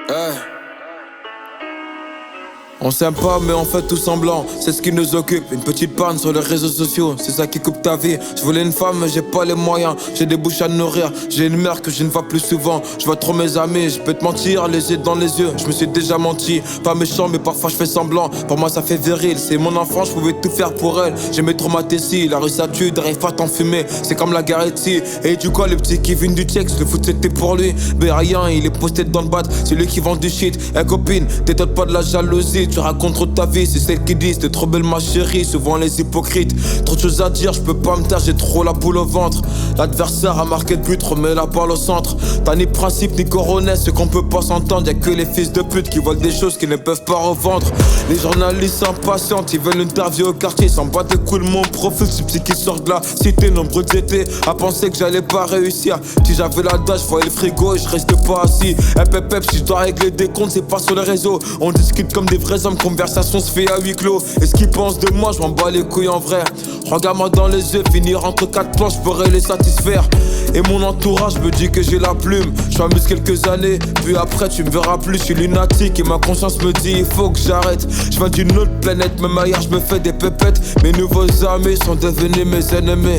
Hey. On s'aime pas mais on fait tout semblant, c'est ce qui nous occupe. Une petite panne sur les réseaux sociaux, c'est ça qui coupe ta vie. Je voulais une femme mais j'ai pas les moyens. J'ai des bouches à nourrir, j'ai une mère que je ne vois plus souvent. Je vois trop mes amis, je peux te mentir, les yeux dans les yeux. Je me suis déjà menti, pas méchant mais parfois je fais semblant. Pour moi ça fait viril, c'est mon enfant, je pouvais tout faire pour elle. J'ai mes traumatismes ici, la rue ça tue, d'arrive pas t'en fumer. C'est comme la guerre ici. Et du coup le petit qui vient du Tchex, le foot c'était pour lui. Mais rien, il est posté dans le bat, c'est lui qui vend du shit. Eh copine, t'étonnes pas de la jalousie. Tu racontes trop ta vie, c'est celle qui disent t'es trop belle ma chérie, souvent les hypocrites. Trop de choses à dire, je peux pas me taire, j'ai trop la boule au ventre. L'adversaire a marqué le but, remets la balle au centre. T'as ni principe ni coronel, ce qu'on peut pas s'entendre. Y'a que les fils de pute qui volent des choses qu'ils ne peuvent pas revendre. Les journalistes impatientent, ils veulent une interview au quartier. S'en bat des couilles mon profil, ce petit qui sort de la cité. Nombreux étaient à penser que j'allais pas réussir. Si j'avais la dash, je voyais le frigo et je reste pas assis. Pep, si je dois régler des comptes, c'est pas sur les réseaux. On discute comme des vrais hommes, conversation se fait à huis clos. Et ce qu'ils pensent de moi, je m'en bats les couilles en vrai. Regarde-moi dans les yeux, finir entre quatre planches, je pourrais les satisfaire. Et mon entourage me dit que j'ai la plume. Je m'amuse quelques années, puis après tu me verras plus. Je suis lunatique et ma conscience me dit il faut que j'arrête. Je viens d'une autre planète, même ailleurs je me fais des pépettes. Mes nouveaux amis sont devenus mes ennemis.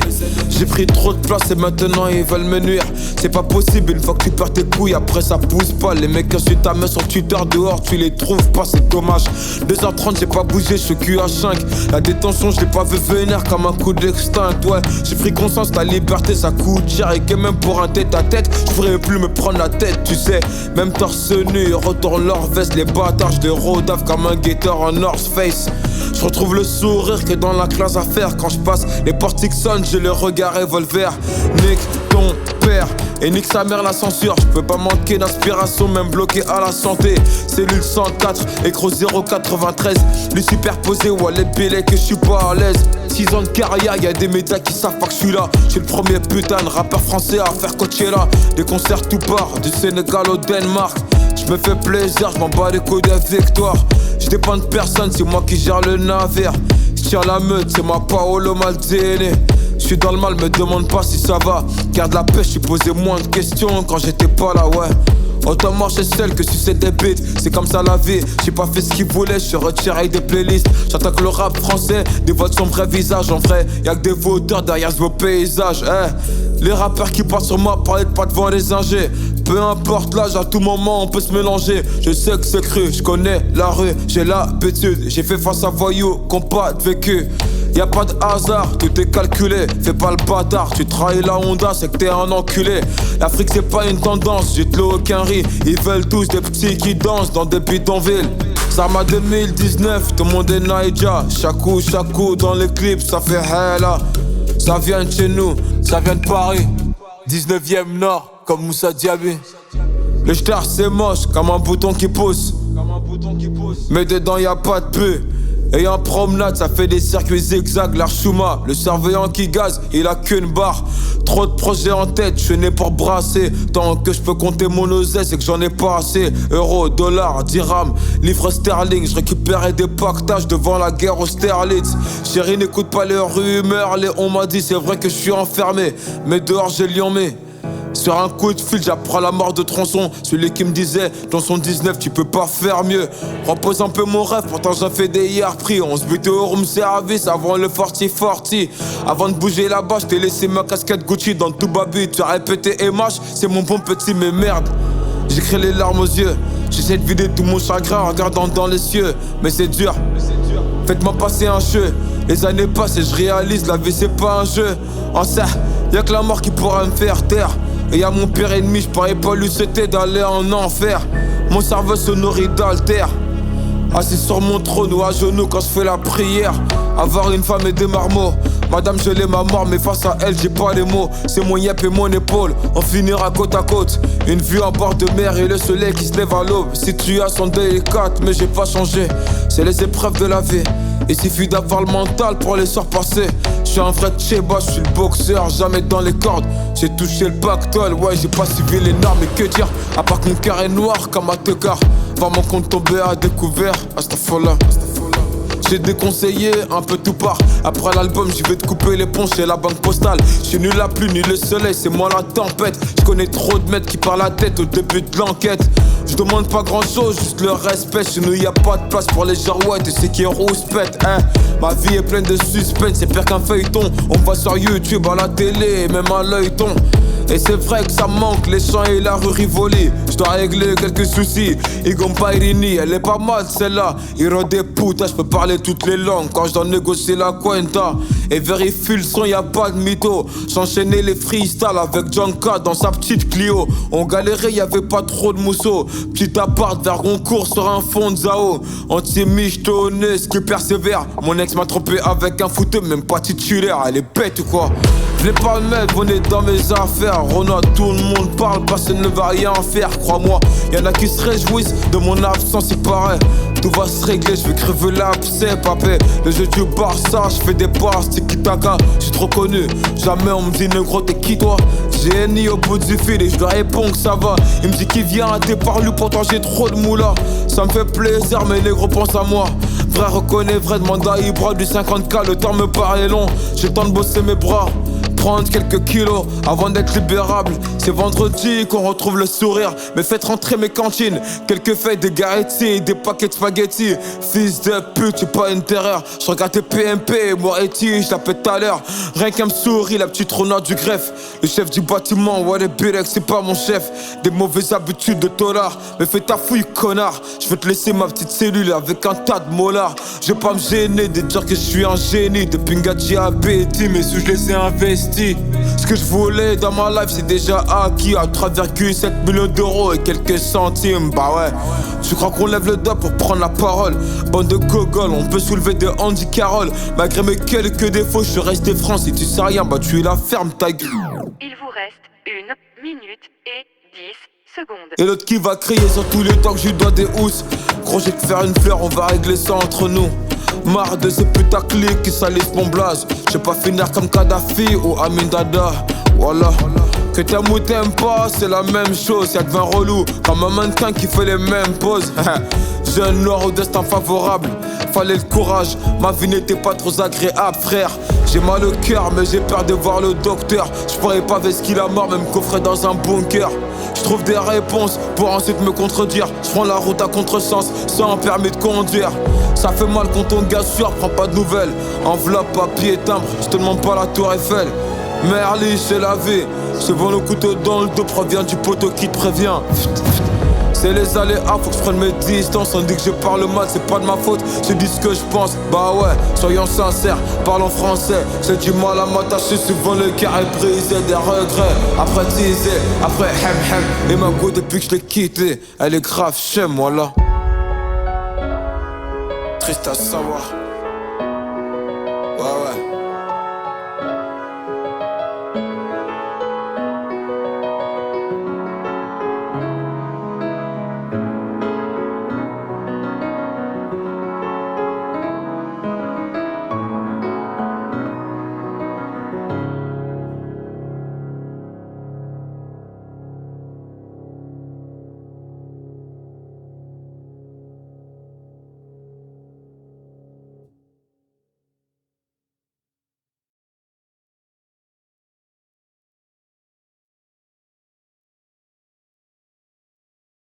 J'ai pris trop de place et maintenant ils veulent me nuire. C'est pas possible, une fois que tu perds tes couilles, après ça pousse pas. Les mecs qui insultent ta main sur Twitter dehors, tu les trouves pas, c'est dommage. 2h30 j'ai pas bougé, je suis cul à 5. La détention je l'ai pas vu venir comme un coup d'extinct. Ouais, j'ai pris conscience, la liberté ça coûte cher. Et que même pour un tête à tête, je pourrais plus me prendre la tête, tu sais. Même torse nu, ils retournent leur veste. Les bâtards, je les rodave comme un guetteur en North Face. Je retrouve le sourire que dans la classe à faire. Quand je passe, les portiques sonnent, j'ai le regard revolver. Nique ton père et nique sa mère la censure. Je peux pas manquer d'inspiration, même bloqué à la santé. Cellule 104, écro 093. Lui superposé, ouais les bélets que je suis pas à l'aise. 6 ans de carrière, y'a des médias qui savent pas que je suis là. J'suis le premier putain de rappeur français à faire Coachella. Des concerts tout part, du Sénégal au Danemark. J'me fais plaisir, j'm'en bats les couilles des victoires. J'dépends de personne, c'est moi qui gère le navire. J'tiens la meute, c'est ma Paolo Maldini. J'suis dans le mal, me demande pas si ça va. Garde la pêche, j'suis posé moins de questions quand j'étais pas là, ouais. Autant marcher seul que sucer des bites, c'est comme ça la vie. J'ai pas fait ce qu'il voulait, j'suis retiré des playlists. J'attaque le rap français, dévoile son vrai visage. En vrai, y'a que des vauteurs derrière ce beau paysage. Les rappeurs qui parlent sur moi, parlez pas devant les ingés. Peu importe l'âge, à tout moment on peut se mélanger. Je sais que c'est cru, je connais la rue, j'ai l'habitude. J'ai fait face à voyous, qu'on pas de vécu. Y'a pas de hasard, tout est calculé. Fais pas le bâtard, tu trahis la Honda, c'est que t'es un enculé. L'Afrique c'est pas une tendance, j'ai de l'eau aucun riz. Ils veulent tous des petits qui dansent dans des bidonvilles. Sama 2019, tout le monde est Naïja. Chaque coup dans les clips, ça fait hella. Ça vient de chez nous, ça vient de Paris. 19ème Nord, comme Moussa Diaby. Le star c'est moche, comme un bouton qui pousse. Mais dedans y'a pas de pu. Et en promenade, ça fait des circuits zigzags, l'Archuma. Le surveillant qui gaze, il a qu'une barre. Trop de projets en tête, je suis né pour brasser. Tant que je peux compter mon oseille, c'est que j'en ai pas assez. Euros, dollars, dirhams, livres sterling. Je récupérais des pactages devant la guerre aux Sterlitz. Chérie, n'écoute pas les rumeurs, on m'a dit c'est vrai que je suis enfermé. Mais dehors j'ai liomé. Sur un coup de fil, j'apprends la mort de Tronçon. Celui qui me disait, dans son 19, tu peux pas faire mieux. Repose un peu mon rêve, pourtant j'en fais des hier pris. On se butait au room service avant le 40-40. Avant de bouger là-bas, j't'ai laissé ma casquette Gucci dans tout babu. Tu as répété MH, c'est mon bon petit, mais merde. J'écris les larmes aux yeux. J'essaie de vider tout mon chagrin en regardant dans les cieux. Mais c'est dur, faites-moi passer un jeu. Les années passent et je réalise, la vie c'est pas un jeu. En ça, y'a que la mort qui pourra me faire taire. Et y'a mon pire ennemi, j'parais pas lui souhaiter d'aller en enfer. Mon cerveau se nourrit d'altère. Assis sur mon trône ou à genoux quand je fais la prière. Avoir une femme et des marmots. Madame je l'ai ma mort mais face à elle j'ai pas les mots. C'est mon yep et mon épaule, on finira côte à côte. Une vue en bord de mer et le soleil qui se lève à l'aube. Situation délicate mais j'ai pas changé. C'est les épreuves de la vie. Il suffit d'avoir le mental pour les surpasser. J'suis un vrai tchéba, j'suis le boxeur, jamais dans les cordes. J'ai touché le pactole, ouais j'ai pas suivi les normes. Et que dire, à part que mon cœur est noir comme un teucar. Voir mon compte tomber à découvert, astafallah. J'ai déconseillé un peu tout part. Après l'album, j'y vais te couper les ponts chez la banque postale. J'suis nul la pluie, ni le soleil, c'est moi la tempête. J'connais trop de mecs qui parlent la tête au début de l'enquête. J'demande pas grand chose, juste le respect. Chez nous y'a pas de place pour les girouettes et ceux qui rouspètent, hein. Ma vie est pleine de suspense, c'est pire qu'un feuilleton. On va sur YouTube, à la télé, même à l'œilleton. Et c'est vrai que ça manque, les champs et la rue Rivoli. J'dois régler quelques soucis. Igom Pairini, elle est pas mal celle-là. Hiro des putes, je peux parler toutes les langues quand je dois négocier la cuenta. Et vérifie le son, y'a pas de mytho. J'enchaînais les freestyles avec Janka dans sa petite Clio. On galérait, y'avait pas trop de mousseau. Petit appart vers Goncourt sur un fond de Zao. Anti-michetonné, qui persévère. Mon ex m'a trompé avec un footeux, même pas titulaire. Elle est bête ou quoi? Je l'ai pas le mettre, venez dans mes affaires. Renoir, tout le monde parle, personne ne va rien faire, crois-moi. Y'en a qui se réjouissent de mon absence, il paraît. Tout va se régler, je vais crever l'abcès, papé. Le jeu du Barça, je fais des passes, tiki-taka. J'suis trop connu, jamais on me dit négro, t'es qui toi? J'ai ni au bout du fil et je dois répondre que ça va. Il me dit qu'il vient à tes parlus, pourtant j'ai trop de moula. Ça me fait plaisir, mais les gros pensent à moi. Vrai reconnaît vrai, demande à Ibra du 50K, le temps me paraît long. J'ai le temps de bosser mes bras. Prendre quelques kilos avant d'être libérable. C'est vendredi qu'on retrouve le sourire. Mais faites rentrer mes cantines. Quelques feuilles de Garetti et des paquets de spaghettis. Fils de pute, j'ai pas une terreur. Je regarde tes PMP et Moretti, je l'appelle tout à l'heure. Rien qu'un me sourit, la petite Rona du greffe. Le chef du bâtiment, ouais les Birex, c'est pas mon chef. Des mauvaises habitudes de tolard. Mais fais ta fouille, connard. Je vais te laisser ma petite cellule avec un tas de molars. Je vais pas me gêner de dire que je suis un génie. Depuis Ngati à Betty, mes sous je les ai investis. Ce que je voulais dans ma life c'est déjà acquis à 3,7 millions d'euros et quelques centimes. Bah ouais, tu crois qu'on lève le doigt pour prendre la parole? Bande de gogoles, on peut soulever de Andy Carroll. Malgré mes quelques défauts, je suis resté franc. Si tu sais rien, bah tu es la ferme ta gueule. Il vous reste 1 minute et 10 secondes. Et l'autre qui va crier sur tous les temps que je lui dois des housses. Gros j'ai que faire une fleur, on va régler ça entre nous. Marre de ces putaclics qui salissent mon blaze. J'ai pas finir comme Kadhafi ou Amin Dada. Voilà. Que t'aimes ou t'aimes pas, c'est la même chose. Y'a que 20 relous, comme un mannequin qui fait les mêmes poses. Jeune noir au destin favorable, fallait le courage. Ma vie n'était pas trop agréable, frère. J'ai mal au cœur, mais j'ai peur de voir le docteur. J'pourrais pas ver ce qu'il a mort, même coffré dans un bunker. J'trouve des réponses pour ensuite me contredire. J'prends la route à contresens, sans permis de conduire. Ça fait mal quand ton gars sûr prend pas de nouvelles. Enveloppe, papier, timbre, j'te demande pas la tour Eiffel. Merli, c'est la vie. Se vend le couteau dans le dos, provient du poteau qui te prévient. C'est les aléas, faut que je prenne mes distances. On dit que je parle mal, c'est pas de ma faute. Je dis ce que je pense, bah ouais, soyons sincères, parlons français. J'ai du mal à m'attacher, souvent le cœur est brisé. Des regrets, après teaser, après hem. Et ma go depuis que je l'ai quittée, elle est grave chez moi là. Triste à savoir.